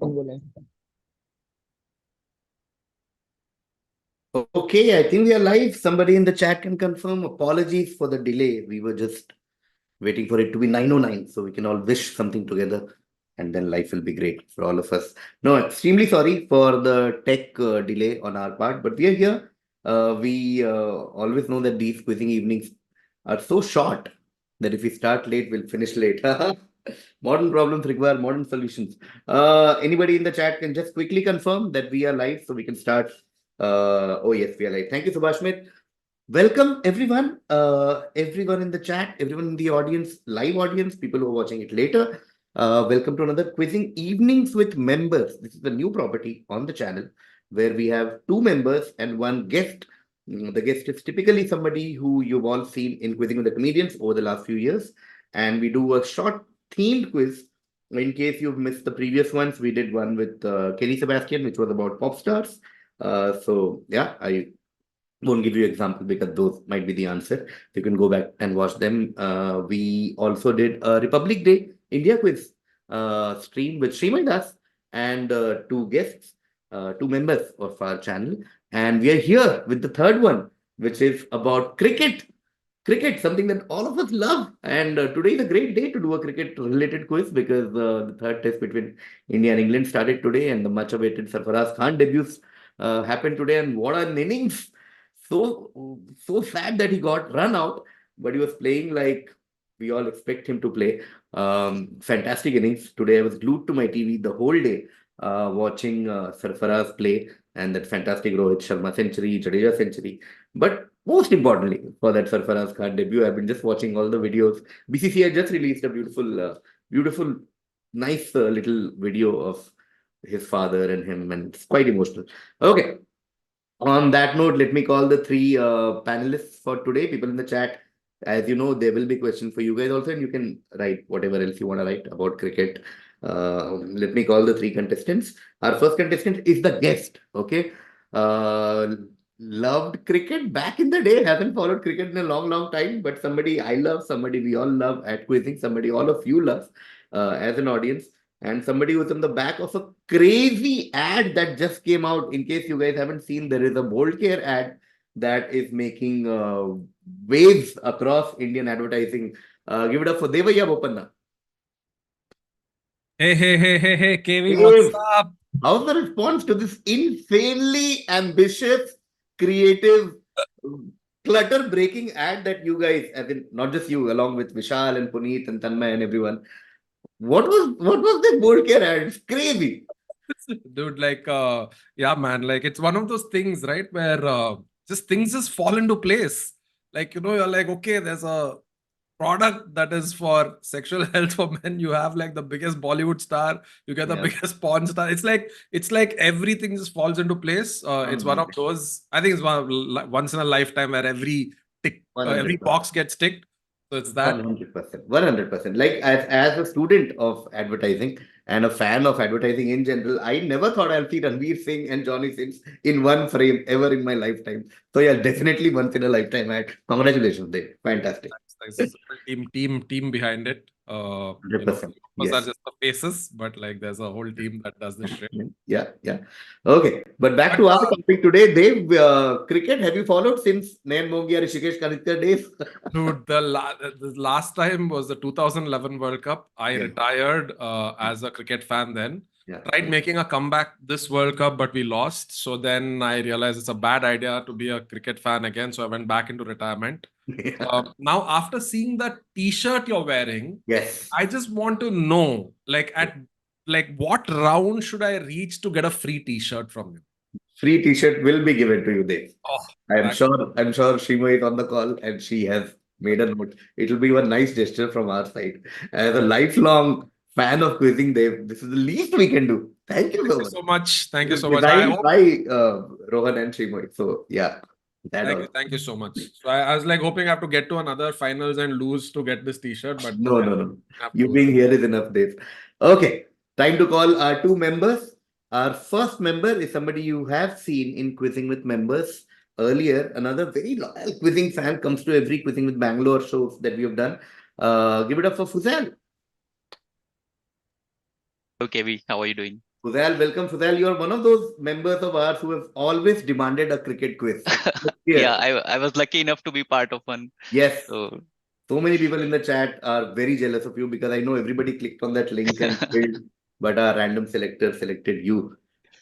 अपन बोले। Okay, I think we are live. Somebody in the chat can confirm. Apologies for the delay. We were just waiting for it to be 9:09 so we can all wish something together and then life will be great for all of us. No, extremely sorry for the tech delay on our part, but we are here. We always know that these quizzing evenings are so short that if we start late, we'll finish late. Modern problems require modern solutions. Anybody in the chat can just quickly confirm that we are live so we can start. Oh, yes, we are live. Thank you, Subhashmit. Welcome everyone, everyone in the chat, everyone in the audience, live audience, people who are watching it later. Welcome to another quizzing evenings with members. This is a new property on the channel where we have two members and one guest. The guest is typically somebody who you've all seen in quizzing with the comedians over the last few years, and we do a short themed quiz. In case you've missed the previous ones, we did one with Kelly Sebastian, which was about pop stars. So yeah, I won't give you example because those might be the answer. You can go back and watch them. We also did a Republic Day India quiz stream with Srimai Das and two guests, two members of our channel. And we are here with the third one, which is about cricket. Cricket, something that all of us love. And today is a great day to do a cricket related quiz because the third test between India and England started today and the much awaited Sarfaraz Khan debuts happened today. And what an innings! So sad that he got run out, but he was playing like we all expect him to play. Fantastic innings. Today I was glued to my TV the whole day watching Sarfaraz play and that fantastic Rohit Sharma century, Jadeja century. But most importantly, for that Sarfaraz Khan debut, I've been just watching all the videos. BCCI just released a beautiful, nice little video of his father and him, and it's quite emotional. Okay, on that note, let me call the three panelists for today. People in the chat, as you know, there will be questions for you guys also, and you can write whatever else you want to write about cricket. Let me call the three contestants. Our first contestant is the guest. Okay, uh, loved cricket back in the day. Hasn't followed cricket in a long time, but somebody I love, somebody we all love at quizzing, somebody all of you love as an audience, and somebody was on the back of a crazy ad that just came out. In case you guys haven't seen, there is a Bold Care ad that is making waves across Indian advertising. Give it up for Devaiah Bopanna. Hey, KV, what's Dave, up? how's the response to this insanely ambitious, creative, clutter-breaking ad that you guys, as in not just you, along with Vishal and Puneet and Tanmay and everyone, what was this Bold Care ad? It's crazy. Dude, yeah, man, like it's one of those things, right? Where just things just fall into place. Like, you're like, okay, there's a product that is for sexual health for men. You have like the biggest Bollywood star, you get the Yeah. biggest porn star. It's like everything just falls into place. It's one of those, I think it's once in a lifetime where every tick, every 100%. box gets ticked. So it's that. 100%. 100%. Like as a student of advertising and a fan of advertising in general, I never thought I'll see Ranveer Singh and Johnny Sins in one frame ever in my lifetime. So yeah, definitely once in a lifetime ad. Congratulations, Dave. Fantastic. There's a whole team behind it. 100%. Those are Yes. just the faces, but like there's a whole team that does this shit. Yeah. Okay. But back But to our topic today, Dave. Cricket, have you followed since Nayan Mongia, Rishikesh Kanitkar days? dude, the last time was the 2011 World Cup. I Yeah. retired as a cricket fan then. Yeah. Tried making a comeback this World Cup, but we lost. So then I realized it's a bad idea to be a cricket fan again. So I went back into retirement. Yeah. Now, after seeing that T-shirt you're wearing, Yes. I just want to know, like what round should I reach to get a free T-shirt from you? Free T-shirt will be given to you, Dave. Oh, I'm that, sure. I'm sure Shima is on the call and she has made a note. It will be a nice gesture from our side. As a lifelong fan of quizzing, Dave, this is the least we can do. Thank you thank so you much. so much. Thank It you was so much. I designed hope. by Rohan and Shima. So yeah, that all. Thank you so much. So I was like hoping I have to get to another finals and lose to get this T-shirt, but no, No. I have You to. being here is enough, Dave. Okay, time to call our two members. Our first member is somebody you have seen in Quizzing with Members earlier. Another very loyal quizzing fan comes to every Quizzing with Bangalore shows that we have done. Give it up for Fuzail. Okay, V, how are you doing? Fuzail, welcome. Fuzail, you are one of those members of ours who have always demanded a cricket quiz. Yeah, Here. I was lucky enough to be part of one. Yes. So So many people in the chat are very jealous of you because I know everybody clicked on that link and filled, but our random selector selected you.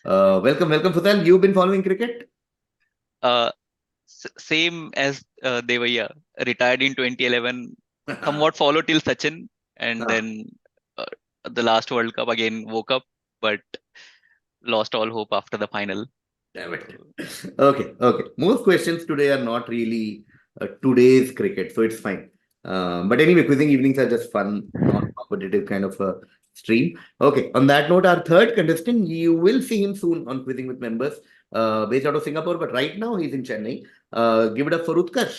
Welcome, welcome, Fuzail. You've been following cricket? uh same as Devaiah, retired in 2011, somewhat followed till Sachin, and Ah, then uh, the last World Cup again woke up, but lost all hope after the final. damn it. So, Okay, okay. Most questions today are not really today's cricket, so it's fine. But anyway, quizzing evenings are just fun, non-competitive kind of a stream. Okay, on that note, our third contestant, you will see him soon on Quizzing with Members, based out of Singapore, but right now he's in Chennai. Give it up for Utkarsh.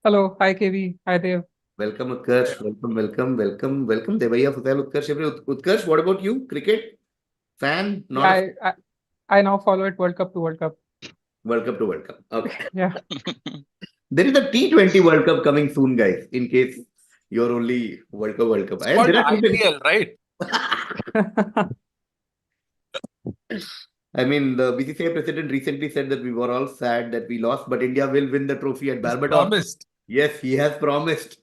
Hello, hi KV, hi Dev. Welcome, Utkarsh. Welcome, welcome, welcome, welcome. Devaiah, Fuzail, Utkarsh. Utkarsh, what about you? Cricket fan? Yeah, Not a I now follow it World Cup to World Cup. World Cup to World Cup. Okay. Yeah. There is a T20 World Cup coming soon, guys, in case you're only World Cup, World Cup. It's And called there are IPL, right? I mean, the BCCI president recently said that we were all sad that we lost, but India will win the trophy at It's Barbados. promised. Yes, he has promised.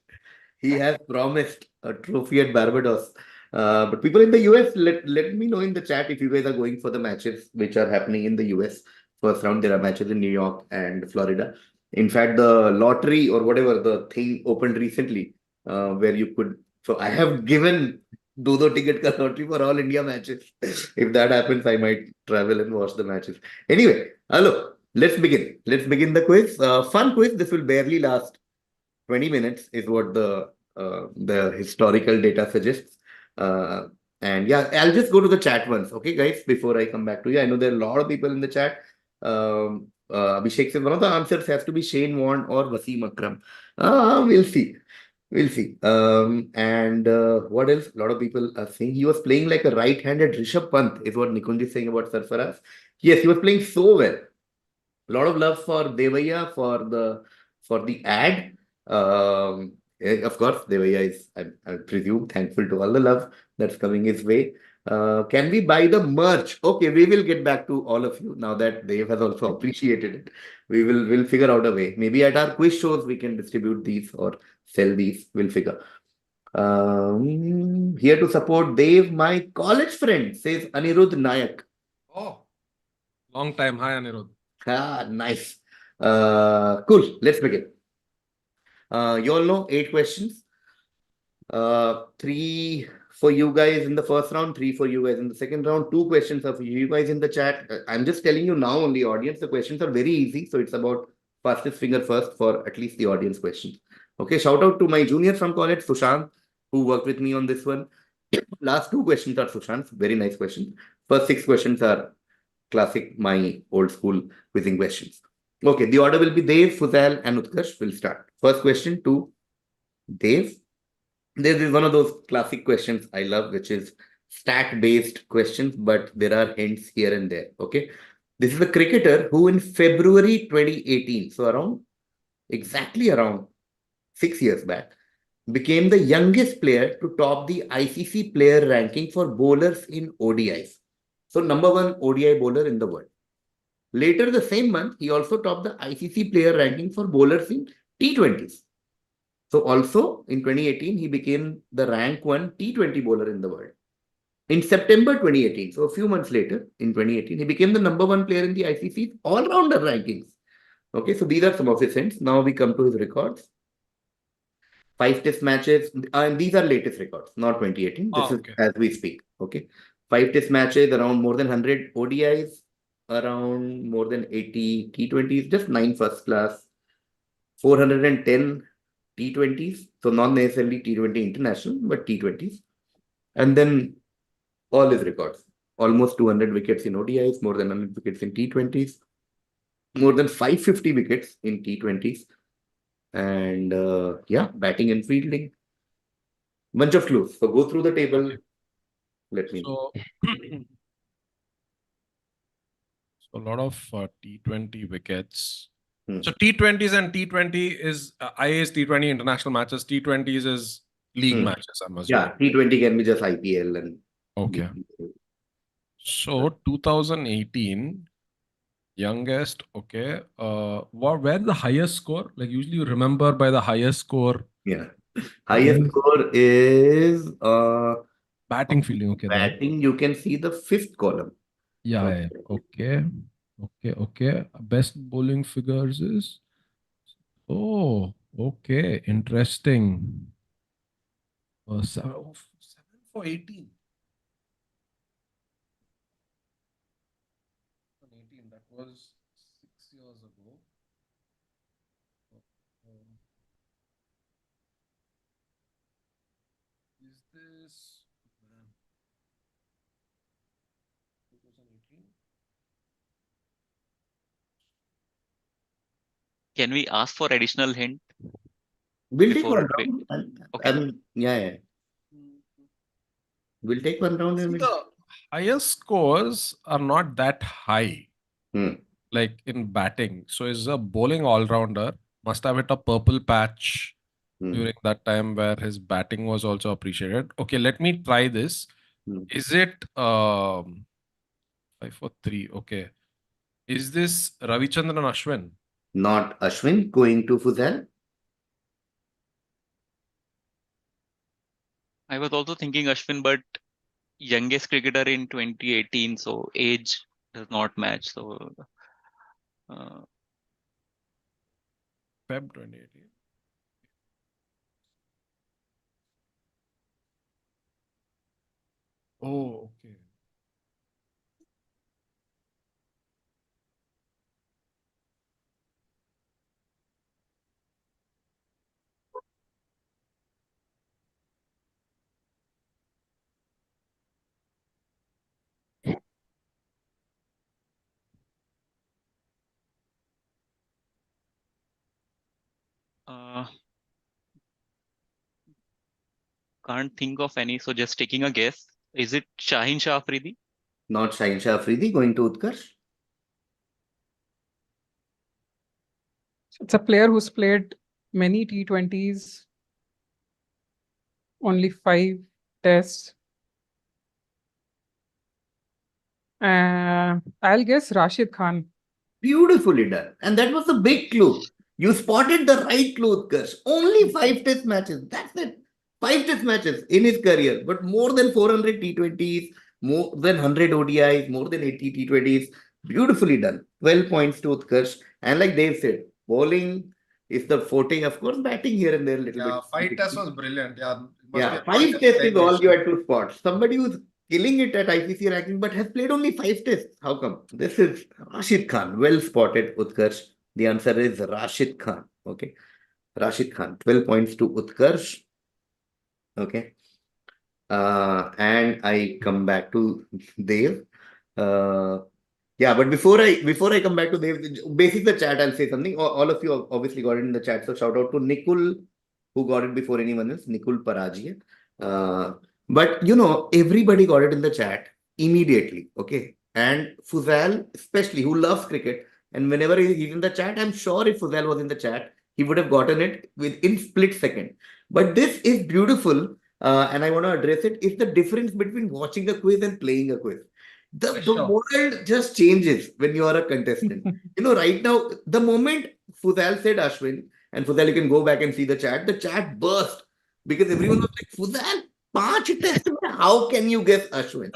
He has promised a trophy at Barbados. But people in the US, let me know in the chat if you guys are going for the matches which are happening in the US. First round, there are matches in New York and Florida. In fact, the lottery or whatever the thing opened recently, where you could. So I have given do ticket ka lottery for all India matches. If that happens, I might travel and watch the matches. Anyway, hello. Let's begin. Let's begin the quiz. Fun quiz. This will barely last 20 minutes is what the historical data suggests. Uh, and yeah, I'll just go to the chat once, okay, guys, before I come back to you. I know there are a lot of people in the chat. Abhishek says one of the answers has to be Shane Warne or Wasim Akram. We'll see. We'll see. And what else? A lot of people are saying he was playing like a right-handed Rishabh Pant, is what Nikunj is saying about Sarfaraz. Yes, he was playing so well. A lot of love for Devaiah for the ad. Of course, Devaiah is, I presume, thankful to all the love that's coming his way. Can we buy the merch? Okay, we will get back to all of you now that Dev has also appreciated it. We'll figure out a way. Maybe at our quiz shows we can distribute these or sell these. We'll figure. Here to support Dev, my college friend, says Anirudh Nayak. Oh, long time. Hi, Anirudh. Ah, nice. Cool. Let's begin. You all know 8 questions. Three for you guys in the first round, three for you guys in the second round. 2 questions are for you guys in the chat. I'm just telling you now, only audience. The questions are very easy, so it's about fastest finger first for at least the audience questions. Okay. Shout out to my junior from college, Sushant, who worked with me on this one. Last 2 questions are Sushant's. Very nice questions. First 6 questions are classic, my old school quizzing questions. Okay, the order will be Dev, Fuzail, and Utkarsh. Will start. First question to Dev. This is one of those classic questions I love, which is stat-based questions, but there are hints here and there. Okay, this is a cricketer who in February 2018, so exactly around 6 years back, became the youngest player to top the ICC player ranking for bowlers in ODIs. So number one ODI bowler in the world. Later the same month, he also topped the ICC player ranking for bowlers in T20s. So also in 2018, he became the rank 1 T20 bowler in the world. In September 2018, so a few months later, in 2018, he became the number 1 player in the ICC all-rounder rankings. Okay, so these are some of his hints. Now we come to his records. 5 test matches, and these are latest records, not 2018. This is Okay. as we speak. Okay, 5 test matches, around more than 100 ODIs, around more than 80 T20s, just 9 first class, 410 T20s, so not necessarily T20 international, but T20s, and then all his records, almost 200 wickets in ODIs, more than 100 wickets in T20s, more than 550 wickets in T20s, and yeah, batting and fielding. Bunch of clues. So go through the table. Okay. Let me know. So a lot of T20 wickets. Hmm. So T20s and T20 is IA is T20 international matches. T20s is League Hmm. matches, I'm assuming. Yeah, T20 can be just IPL and Okay. So 2018, youngest, okay. Where the highest score? Like usually you remember by the highest score. yeah. Highest score is Batting, fielding, okay. That. batting. You can see the fifth column. Yeah, yeah. Okay. Okay. Best bowling figures is. Oh, okay. Interesting. 7 for 18. 18. That was 6 years ago. Um, is this man, 2018? Can we ask for additional hint We'll take before one we? round. Okay. Yeah. We'll take one round and See, we'll. the highest scores are not that high, Hmm. like in batting. So he's a bowling all-rounder. Must have hit a purple patch Hmm. during that time where his batting was also appreciated. Okay, let me try this. Hmm. Is it 5 for 3? Okay. Is this Ravichandran Ashwin? Not Ashwin going to Fuzail. I was also thinking Ashwin, but youngest cricketer in 2018, so age does not match. So uh, Feb 2018. Oh, okay. uh, can't think of any. So just taking a guess. Is it Shaheen Shah Afridi? Not Shaheen Shah Afridi going to Utkarsh. It's a player who's played many T20s, only 5 tests. I'll guess Rashid Khan. Beautifully done. And that was a big clue. You spotted the right clue, Utkarsh. Only 5 test matches. That's it. 5 test matches in his career, but more than 400 T20s, more than 100 ODIs, more than 80 T20s. Beautifully done. 12 points to Utkarsh. And like Dave said, bowling is the forte. Of course, batting here and there a little Yeah, bit. 5 tests was brilliant. Yeah, must be Yeah, a 5 tests is all you realization. had to spot. Somebody who's killing it at ICC ranking but has played only 5 tests. How come? This is Rashid Khan. Well spotted, Utkarsh. The answer is Rashid Khan. Okay. Rashid Khan. 12 points to Utkarsh. Okay. And I come back to Dev. Uh, yeah, but before I come back to Dev, basic the chat, I'll say something. All of you obviously got it in the chat. So shout out to Nikul, who got it before anyone else, Nikul Parajia. But everybody got it in the chat immediately. Okay. And Fuzail, especially, who loves cricket, and whenever he's in the chat, I'm sure if Fuzail was in the chat, he would have gotten it within split second. But this is beautiful, and I want to address it. Is the difference between watching a quiz and playing a quiz. The Sure. world just changes when you are a contestant. Right now, the moment Fuzail said Ashwin, and Fuzail, you can go back and see the chat burst because everyone was like, Fuzail, 5 test, how can you guess Ashwin?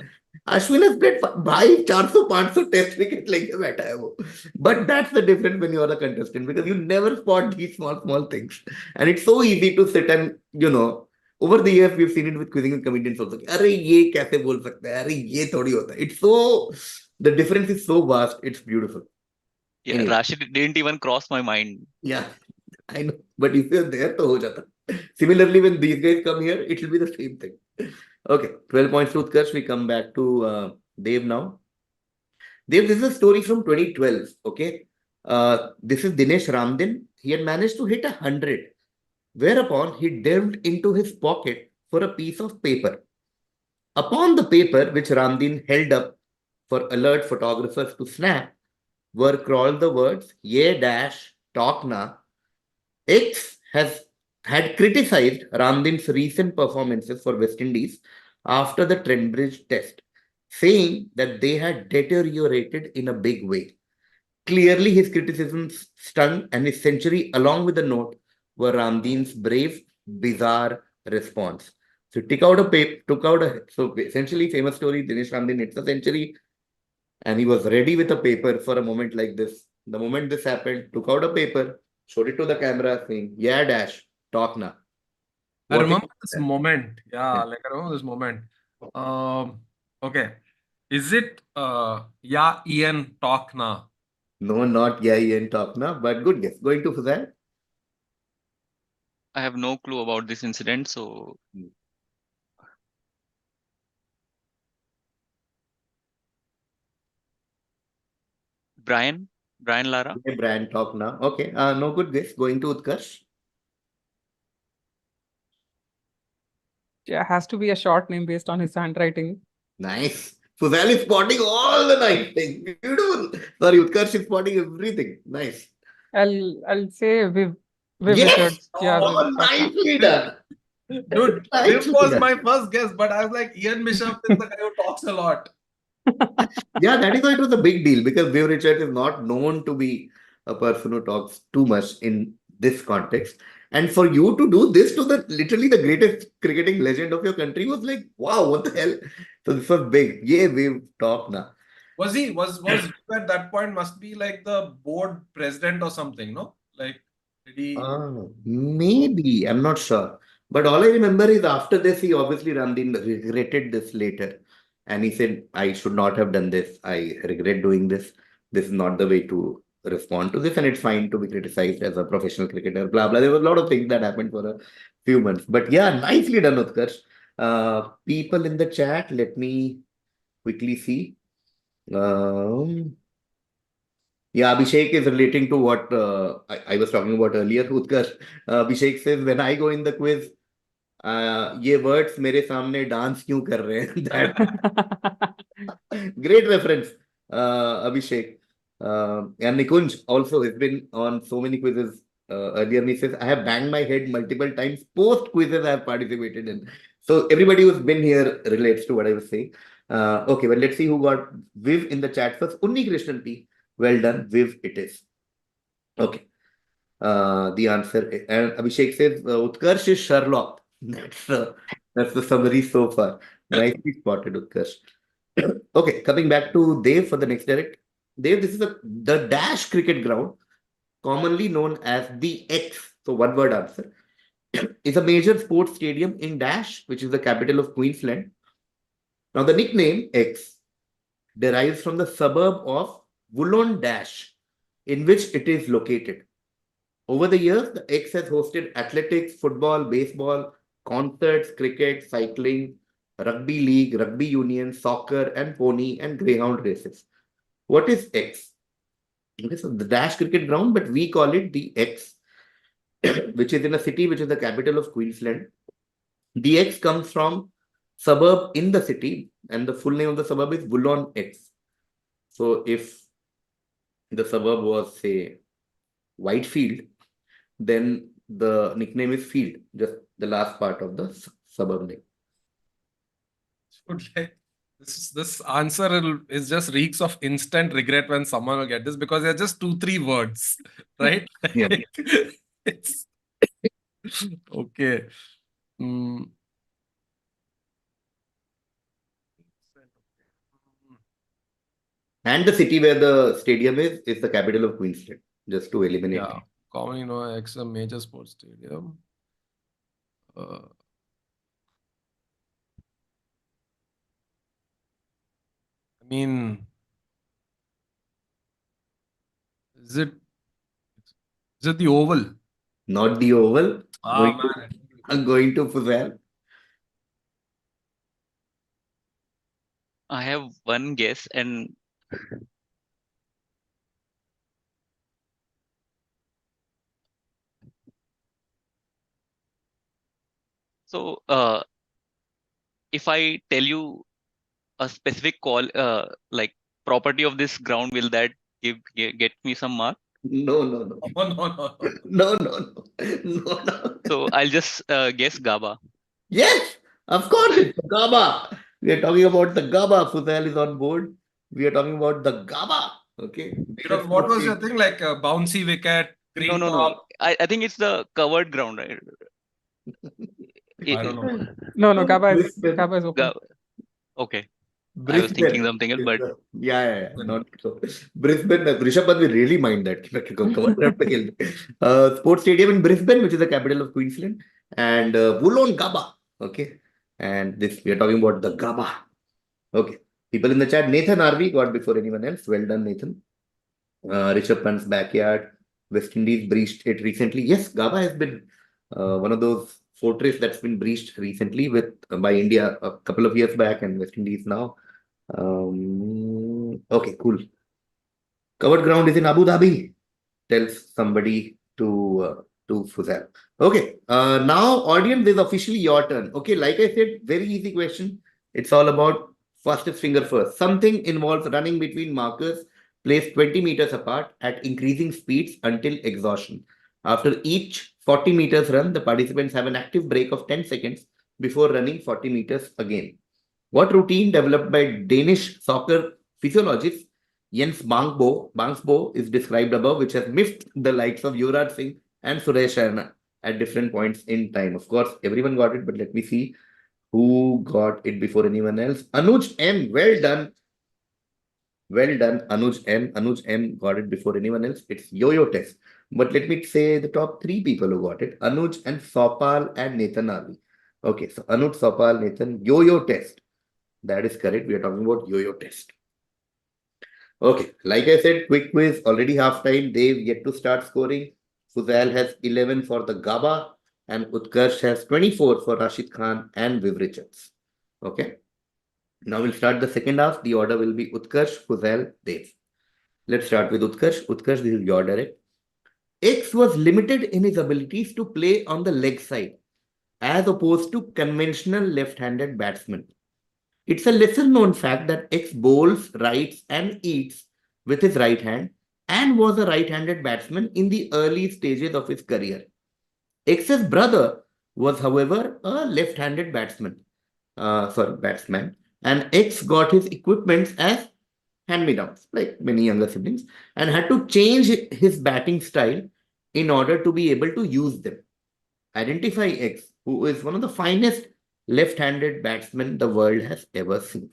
Ashwin has played bhai 400-500 test cricket like बैठा है वो. But that's the difference when you are a contestant because you never spot these small things. And it's so easy to sit and, over the years, we've seen it with quizzing and comedians also. अरे ये कैसे बोल सकता है? अरे ये थोड़ी होता है. It's so, the difference is so vast. It's beautiful. Yeah, Anyway, Rashid didn't even cross my mind. yeah, I know. But if you're there, तो हो जाता. Similarly, when these guys come here, it will be the same thing. Okay, 12 points to Utkarsh. We come back to Dev now. Dev, this is a story from 2012. Okay, this is Dinesh Ramdin. He had managed to hit 100, whereupon he delved into his pocket for a piece of paper. Upon the paper, which Ramdin held up for alert photographers to snap, were scrawled the words "Ye dash talk na." X has had criticized Ramdin's recent performances for West Indies after the Trent Bridge test, saying that they had deteriorated in a big way. Clearly, his criticisms stung, and his century, along with the note, were Ramdin's brave, bizarre response. So took out a so essentially famous story. Dinesh Ramdin hits a century, and he was ready with a paper for a moment like this. The moment this happened, took out a paper, showed it to the camera, saying, "Yeah, Dash, talk now." I What is remember this that? moment. Yeah. Yeah, like I remember this moment. Okay. Is it yeah, Ian talk now? No, not yeah, Ian talk now, but good guess. Going to Fuzail? I have no clue about this incident, so Brian Lara. Yeah, brand talk now. Okay, no good guess. Going to Utkarsh. Yeah, has to be a short name based on his handwriting. Nice. Fuzail is spotting all the nice things. Beautiful. Sorry, Utkarsh is spotting everything. Nice. I'll say Viv Yes! Richards. Yeah, Viv Oh, talk now. nicely done. Dude, Viv Nicely was done. my first guess, but I was like, Ian Bishop is the guy who talks a lot. Yeah, that is why it was a big deal because Viv Richards is not known to be a person who talks too much in this context. And for you to do this to the literally the greatest cricketing legend of your country was like, wow, what the hell? So this was big. Yeah, Viv talk now. Was Viv at that point must be like the board president or something, no? Like, did he? Maybe, I'm not sure. But all I remember is after this, he obviously Ramdin regretted this later. And he said, I should not have done this. I regret doing this. This is not the way to respond to this. And it's fine to be criticized as a professional cricketer, blah, blah. There were a lot of things that happened for a few months. But yeah, nicely done, Utkarsh. People in the chat, let me quickly see. Um, yeah, Abhishek is relating to what I was talking about earlier. Utkarsh, Abhishek says, when I go in the quiz, ये words मेरे सामने dance क्यों कर रहे हैं? That great reference, Abhishek. And Nikunj also has been on so many quizzes earlier. And he says, I have banged my head multiple times post quizzes I have participated in. So everybody who's been here relates to what I was saying. Okay, well, let's see who got Viv in the chat first. Unni Krishnan P. Well done, Viv it is. Okay. The answer and Abhishek says Utkarsh is Sherlock. That's the summary so far. Nicely spotted, Utkarsh. Okay, coming back to Dev for the next direct. Dev, this is the Dash cricket ground, commonly known as the X. So one word answer is a major sports stadium in Dash, which is the capital of Queensland. Now the nickname X derives from the suburb of Wollongong Dash, in which it is located. Over the years, the X has hosted athletics, football, baseball, concerts, cricket, cycling, rugby league, rugby union, soccer, and pony and greyhound races. What is X? Okay, so the Dash cricket ground, but we call it the X, which is in a city which is the capital of Queensland. The X comes from suburb in the city, and the full name of the suburb is Wollongong X. So if the suburb was, say, Whitefield, then the nickname is Field, just the last part of the suburb name. Dude, like, this answer is just reeks of instant regret when someone will get this because they're just 2-3 words, right? Yeah. It's okay. Mm. And the city where the stadium is the capital of Queensland, just to eliminate. Yeah, commonly known as a major sports stadium. I mean, is it the Oval? Not the Oval. Ah, man. Going to Fuzail. I have one guess, and so if I tell you a specific call, like property of this ground, will that get me some mark? No, no, no. Oh, no, no, no. No, no, no. No, no. So I'll just guess GABA. Yes, of course, it's the GABA. We are talking about the GABA. Fuzail is on board. We are talking about the GABA. Okay. Because what was your thing? Like a bouncy wicket, No, green no, ball? no. I think it's the covered ground, right? I don't know. No, Brisbane. Kappa is open. Okay. I was thinking Brisbane. something else, but Yeah. Not so. Brisbane. Rishabh Pant will really mind that. Sports stadium in Brisbane, which is the capital of Queensland, and Wollongong Gabba. Okay. And this we are talking about the Gabba. Okay. People in the chat, Nathan RV got before anyone else. Well done, Nathan. Rishabh Pant's backyard. West Indies breached it recently. Yes, Gabba has been one of those fortress that's been breached recently with by India a couple of years back and West Indies now. Okay, cool. Covered ground is in Abu Dhabi. Tells somebody to Fuzail. Okay. Now audience is officially your turn. Okay, like I said, very easy question. It's all about fastest finger first. Something involves running between markers placed 20 meters apart at increasing speeds until exhaustion. After each 40 meters run, the participants have an active break of 10 seconds before running 40 meters again. What routine developed by Danish soccer physiologist Jens Bangsbo is described above, which has miffed the likes of Yuvraj Singh and Suresh Raina at different points in time. Of course, everyone got it, but let me see who got it before anyone else. Anuj M, well done. Well done, Anuj M. Anuj M got it before anyone else. It's yo-yo test. But let me say the top three people who got it. Anuj and Sopal and Nathan Arvi. Okay, so Anuj, Sopal, Nathan, yo-yo test. That is correct. We are talking about yo-yo test. Okay, like I said, quick quiz, already half time. They've yet to start scoring. Fuzail has 11 for the Gaba and Utkarsh has 24 for Rashid Khan and Viv Richards. Okay, now we'll start the second half. The order will be Utkarsh, Fuzail, Dev. Let's start with Utkarsh. Utkarsh, this is your direct. X was limited in his abilities to play on the leg side as opposed to conventional left-handed batsmen. It's a lesser known fact that X bowls, writes, and eats with his right hand and was a right handed batsman in the early stages of his career. X's brother was, however, a left handed batsman, and X got his equipments as hand me downs, like many younger siblings, and had to change his batting style in order to be able to use them. Identify X, who is one of the finest left-handed batsmen the world has ever seen.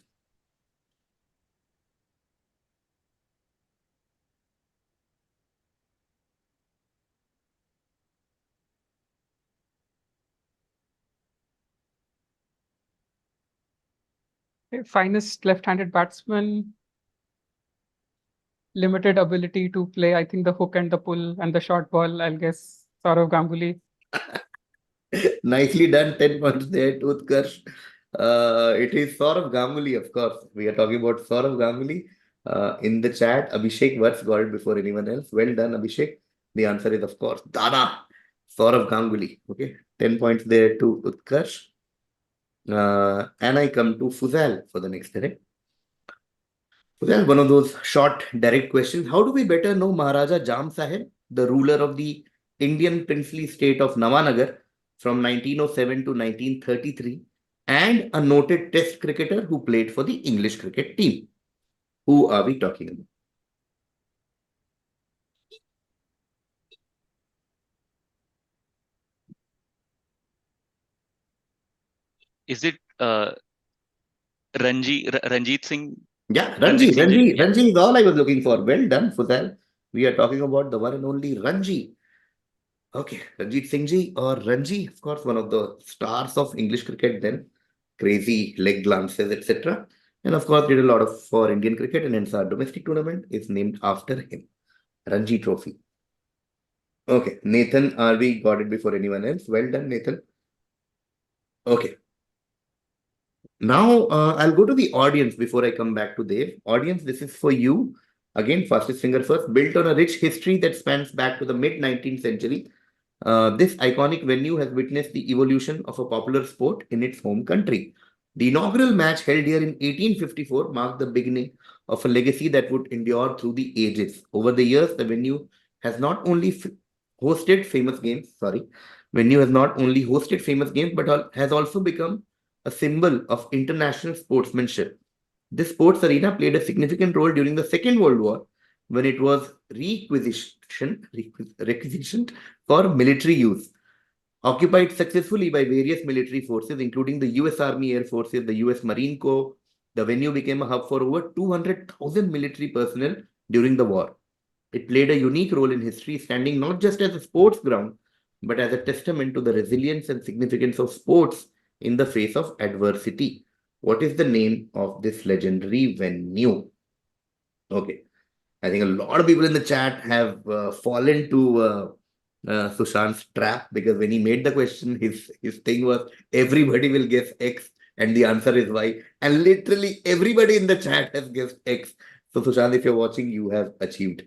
Okay, finest left-handed batsman, limited ability to play, I think the hook and the pull and the short ball, I'll guess Saurav Ganguly. Nicely done, 10 points there to Utkarsh. It is Saurav Ganguly, of course. We are talking about Saurav Ganguly. In the chat, Abhishek Vats got it before anyone else. Well done, Abhishek. The answer is, of course, Dada, Saurav Ganguly. Okay, 10 points there to Utkarsh. And I come to Fuzail for the next direct. Fuzail, one of those short, direct questions. How do we better know Maharaja Jam Sahib, the ruler of the Indian princely state of Navanagar from 1907 to 1933, and a noted test cricketer who played for the English cricket team? Who are we talking about? is it Ranjit Singh? Yeah, Ranjit Singh Ji? Yeah. Ranji is all I was looking for. Well done, Fuzail. We are talking about the one and only Ranji. Okay, Ranjit Singh Ji or Ranji, of course, one of the stars of English cricket then. Crazy leg glances, etc. And of course, did a lot of for Indian cricket, and hence our domestic tournament is named after him. Ranji Trophy. Okay, Nathan RV got it before anyone else. Well done, Nathan. Okay. Now, I'll go to the audience before I come back to Dev. Audience, this is for you. Again, fastest finger first. Built on a rich history that spans back to the mid-19th century, this iconic venue has witnessed the evolution of a popular sport in its home country. The inaugural match held here in 1854 marked the beginning of a legacy that would endure through the ages. Over the years, the venue has not only hosted famous games, venue has not only hosted famous games, but has also become a symbol of international sportsmanship. This sports arena played a significant role during the Second World War when it was requisitioned for military use. Occupied successfully by various military forces, including the US Army Air Forces, the US Marine Corps, the venue became a hub for over 200,000 military personnel during the war. It played a unique role in history, standing not just as a sports ground, but as a testament to the resilience and significance of sports in the face of adversity. What is the name of this legendary venue? Okay. I think a lot of people in the chat have fallen to Sushant's trap, because when he made the question, his thing was everybody will guess X and the answer is Y. And literally everybody in the chat has guessed X. So Sushant, if you're watching, you have achieved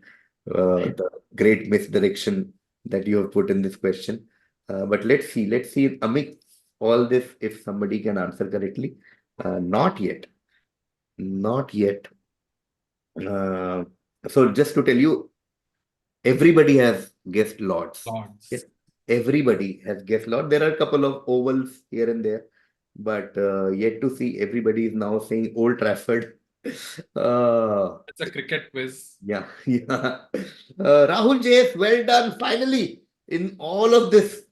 the great misdirection that you have put in this question. But let's see amidst all this, if somebody can answer correctly. Not yet. Not yet. So just to tell you, everybody has guessed Lords. Lords. Yes, everybody has guessed Lords. There are a couple of ovals here and there, but yet to see. Everybody is now saying Old Trafford. It's a cricket quiz. Yeah. Rahul JS, well done. Finally, in all of this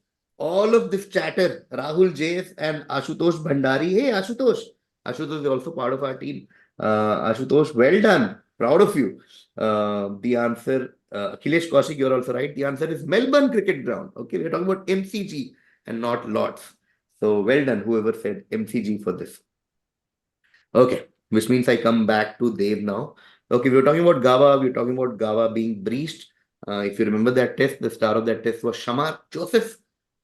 chatter, Rahul JS and Ashutosh Bhandari. Hey, Ashutosh. Ashutosh is also part of our team. Ashutosh, well done. Proud of you. The answer, Akhilesh Kaushik, you're also right. The answer is Melbourne Cricket Ground. Okay, we're talking about MCG and not Lords. So well done, whoever said MCG for this. Okay, which means I come back to Dev now. Okay, we were talking about Gava. We were talking about Gava being breached. If you remember that test, the star of that test was Shamar Joseph.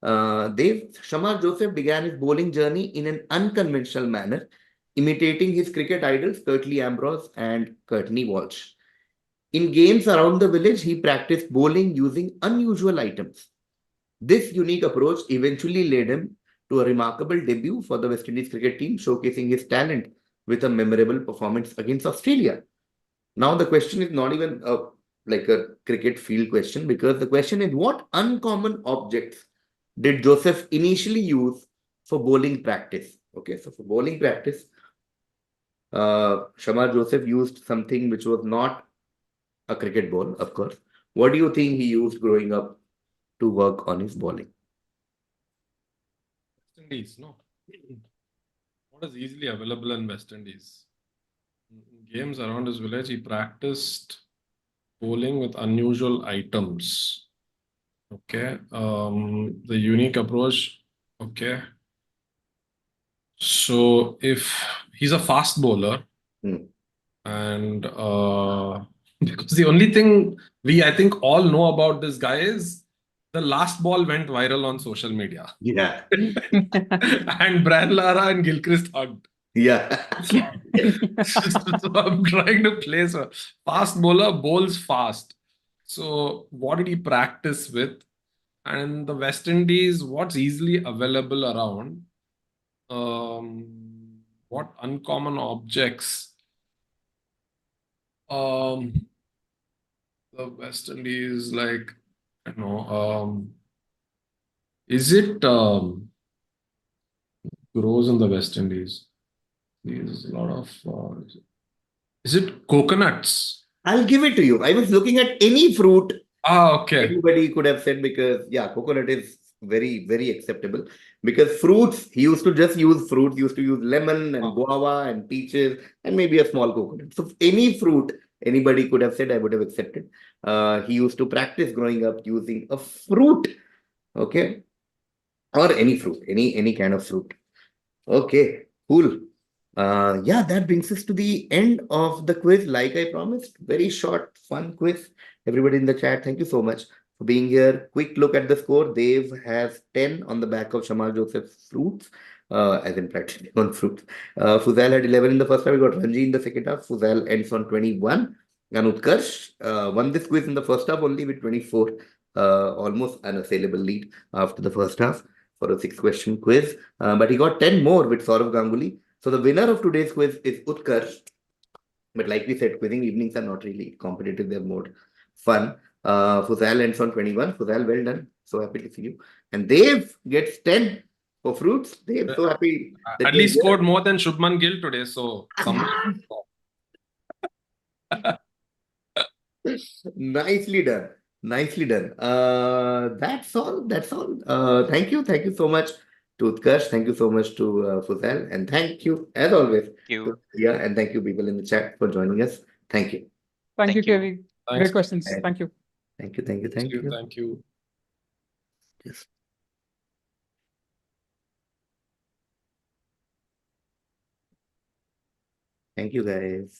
Shamar Joseph began his bowling journey in an unconventional manner, imitating his cricket idols Curtly Ambrose and Courtney Walsh. In games around the village, he practiced bowling using unusual items. This unique approach eventually led him to a remarkable debut for the West Indies cricket team, showcasing his talent with a memorable performance against Australia. Now, the question is not even like a cricket field question, because the question is, what uncommon objects did Joseph initially use for bowling practice? Okay, so for bowling practice, Shamar Joseph used something which was not a cricket ball, of course. What do you think he used growing up to work on his bowling? West Indies, no. What is easily available in West Indies? In games around his village, he practiced bowling with unusual items. Okay. The unique approach. Okay. So if he's a fast bowler, and because the only thing I think all know about this guy is the last ball went viral on social media. Yeah. And Bran Lara and Gilchrist hugged. Yeah. So I'm trying to place a fast bowler, bowls fast. So what did he practice with? And the West Indies, what's easily available around? What uncommon objects? The West Indies, like, I don't know, is it grows in the West Indies? There's a lot of, is it coconuts? I'll give it to you. I was looking at any fruit. Okay. Anybody could have said, because coconut is very, very acceptable. Because fruits, he used to just use fruits. He used to use lemon and guava and peaches and maybe a small coconut. So any fruit, anybody could have said, I would have accepted. He used to practice growing up using a fruit. Okay. Or any fruit, any kind of fruit. Okay, cool. That brings us to the end of the quiz. Like I promised, very short, fun quiz. Everybody in the chat, thank you so much for being here. Quick look at the score. Dev has 10 on the back of Shamar Joseph's fruits, as in practically on fruits. Fuzail had 11 in the first half. We got Ranji in the second half. Fuzail ends on 21. And Utkarsh won this quiz in the first half only with 24. Almost unassailable lead after the first half for a 6-question quiz. But he got 10 more with Saurav Ganguly. So the winner of today's quiz is Utkarsh. But like we said, quizzing evenings are not really competitive, they're more fun. Fuzail ends on 21. Fuzail, well done. So happy to see you. And Dev gets 10 for fruits. Dev, so happy that At you're least here. scored more than Shubman Gill today. So some. Nicely done. Nicely done. That's all. That's all. Thank you. Thank you so much to Utkarsh. Thank you so much to Fuzail. And thank you, as always, Thank you. to Priya. And thank you, people in the chat, for joining us. Thank you. Thank you, Thank you. Kevi. Thanks. Great questions. And Thank you. thank you. Thank you. Thank you. Thank you. Yes. Thank you, guys.